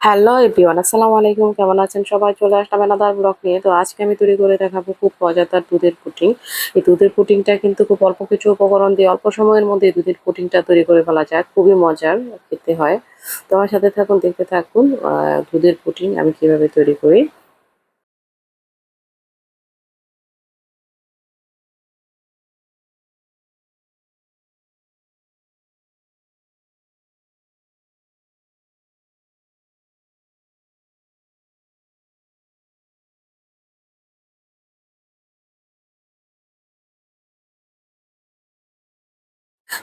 Hello everyone, আসসালামু আলাইকুম। কেমন আছেন সবাই? চলে আসলাম আনাদার ব্লগ নিয়ে। তো আজকে আমি তৈরি করে দেখাবো খুব মজাদার দুধের পুডিং। এই দুধের পুডিংটা কিন্তু খুব অল্প কিছু উপকরণ দিয়ে অল্প সময়ের মধ্যে এই দুধের পুডিংটা তৈরি করে ফেলা যায়। খুবই মজার খেতে হয়। তো আমার সাথে থাকুন, দেখতে থাকুন দুধের পুডিং আমি কিভাবে তৈরি করি।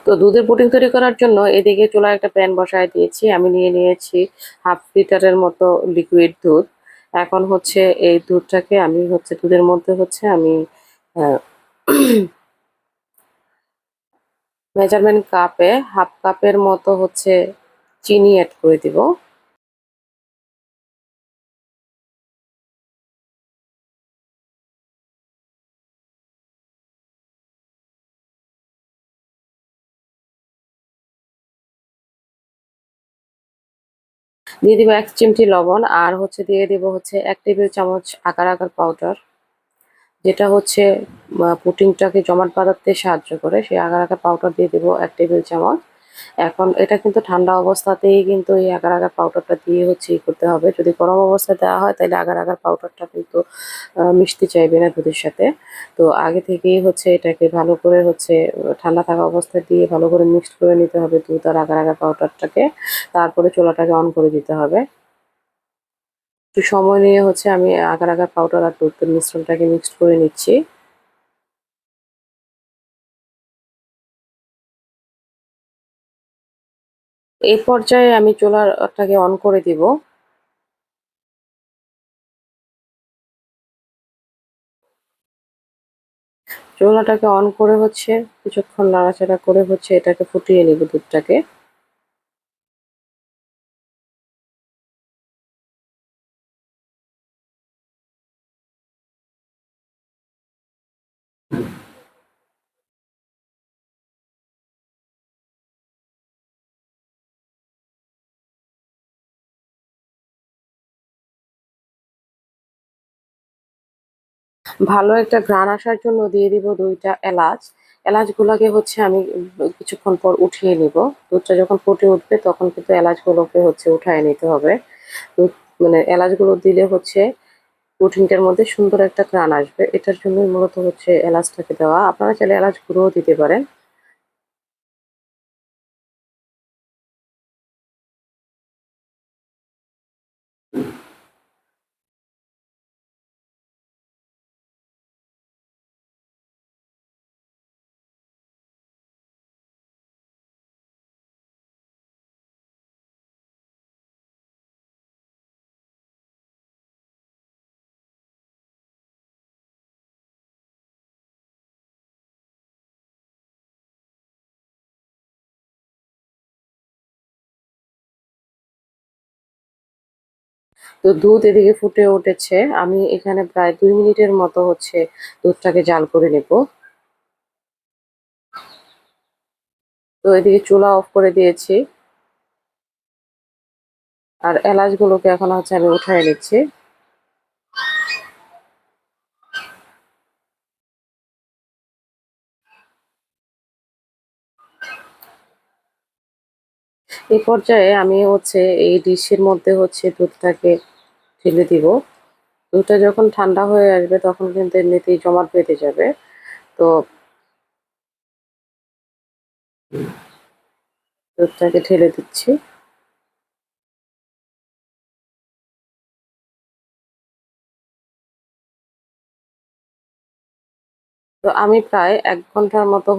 তো দুধের পুডিং তৈরি করার জন্য এদিকে চুলায় একটা প্যান বসায় দিয়েছি। আমি নিয়ে নিয়েছি হাফ লিটারের মতো লিকুইড দুধ। এখন হচ্ছে এই দুধটাকে আমি দুধের মধ্যে আমি আহ, মেজারমেন্ট কাপে হাফ কাপের মতো চিনি অ্যাড করে দিব। দিয়ে দিব 1 চিমটি লবণ, আর দিয়ে দিব 1 টেবিল চামচ আগার আগার পাউডার, যেটা পুডিংটাকে জমাট বাঁধাতে সাহায্য করে। সেই আগার আগার পাউডার দিয়ে দিব 1 টেবিল চামচ। এখন এটা কিন্তু ঠান্ডা অবস্থাতেই কিন্তু এই আগার আগার পাউডারটা দিয়ে করতে হবে। যদি গরম অবস্থায় দেওয়া হয় তাহলে আগার আগার পাউডারটা কিন্তু মিশতে চাইবে না দুধের সাথে। তো আগে থেকেই এটাকে ভালো করে ঠান্ডা থাকা অবস্থায় দিয়ে ভালো করে মিক্সড করে নিতে হবে দুধ আর আগার আগার পাউডারটাকে। তারপরে চুলাটাকে অন করে দিতে হবে। একটু সময় নিয়ে আমি আগার আগার পাউডার আর দুধের মিশ্রণটাকে মিক্সড করে নিচ্ছি। এই পর্যায়ে আমি চুলাটাকে অন করে দিব। চুলাটাকে অন করে কিছুক্ষণ নাড়াচাড়া করে এটাকে ফুটিয়ে নিব দুধটাকে। ভালো একটা ঘ্রাণ আসার জন্য দিয়ে দিব 2টা এলাচ। এলাচগুলোকে আমি কিছুক্ষণ পর উঠিয়ে নিব। দুধটা যখন ফুটে উঠবে তখন কিন্তু এলাচগুলোকে উঠায় নিতে হবে। দুধ মানে এলাচগুলো দিলে পুডিংটার মধ্যে সুন্দর একটা ঘ্রাণ আসবে। এটার জন্যই মূলত এলাচটাকে দেওয়া। আপনারা চাইলে এলাচ গুঁড়োও দিতে পারেন। তো দুধ এদিকে ফুটে উঠেছে। আমি এখানে প্রায় 2 মিনিটের মতো দুধটাকে জাল করে নেব। তো এদিকে চুলা অফ করে দিয়েছি, আর এলাচগুলোকে এখন আমি উঠায় নিচ্ছি। এই পর্যায়ে আমি এই ডিশের মধ্যে দুধটাকে ঢেলে দিব। দুধটা যখন ঠান্ডা হয়ে আসবে তখন কিন্তু এমনিতেই জমাট বেঁধে যাবে। তো দুধটাকে ঢেলে দিচ্ছি। তো আমি প্রায় 1 ঘন্টার মতো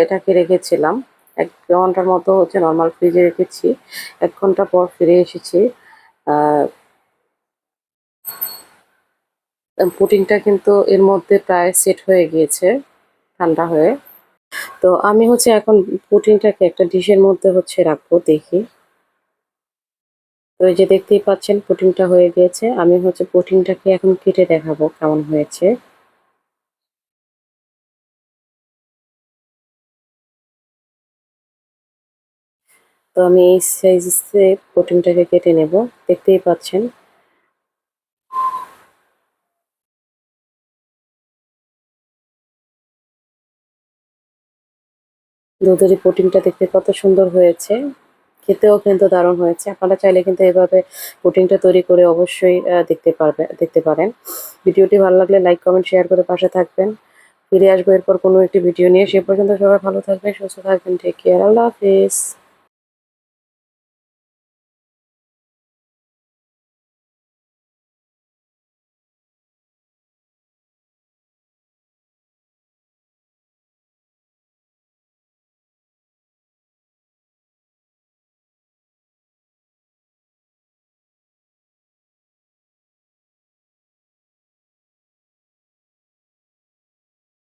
এটাকে রেখেছিলাম। 1 ঘন্টার মতো নর্মাল ফ্রিজে রেখেছি। 1 ঘন্টা পর ফিরে এসেছি। আহ পুডিংটা কিন্তু এর মধ্যে প্রায় সেট হয়ে গিয়েছে ঠান্ডা হয়ে। তো আমি এখন পুডিংটাকে একটা ডিশের মধ্যে রাখবো, দেখি। তো এই যে দেখতেই পাচ্ছেন পুডিংটা হয়ে গিয়েছে। আমি পুডিংটাকে এখন কেটে দেখাবো কেমন হয়েছে। তো তো আমি এই সাইজে পুডিংটাকে কেটে নেব, দেখতেই পাচ্ছেন। দুধের এই পুডিংটা দেখতে কত সুন্দর হয়েছে, খেতেও কিন্তু দারুণ হয়েছে। আপনারা চাইলে কিন্তু এভাবে পুডিংটা তৈরি করে অবশ্যই দেখতে পারেন। ভিডিওটি ভালো লাগলে লাইক, কমেন্ট, শেয়ার করে পাশে থাকবেন। ফিরে আসবো এরপর কোনো একটি ভিডিও নিয়ে। সে পর্যন্ত সবাই ভালো থাকবেন, সুস্থ থাকবেন। Take care. আল্লাহ হাফেজ।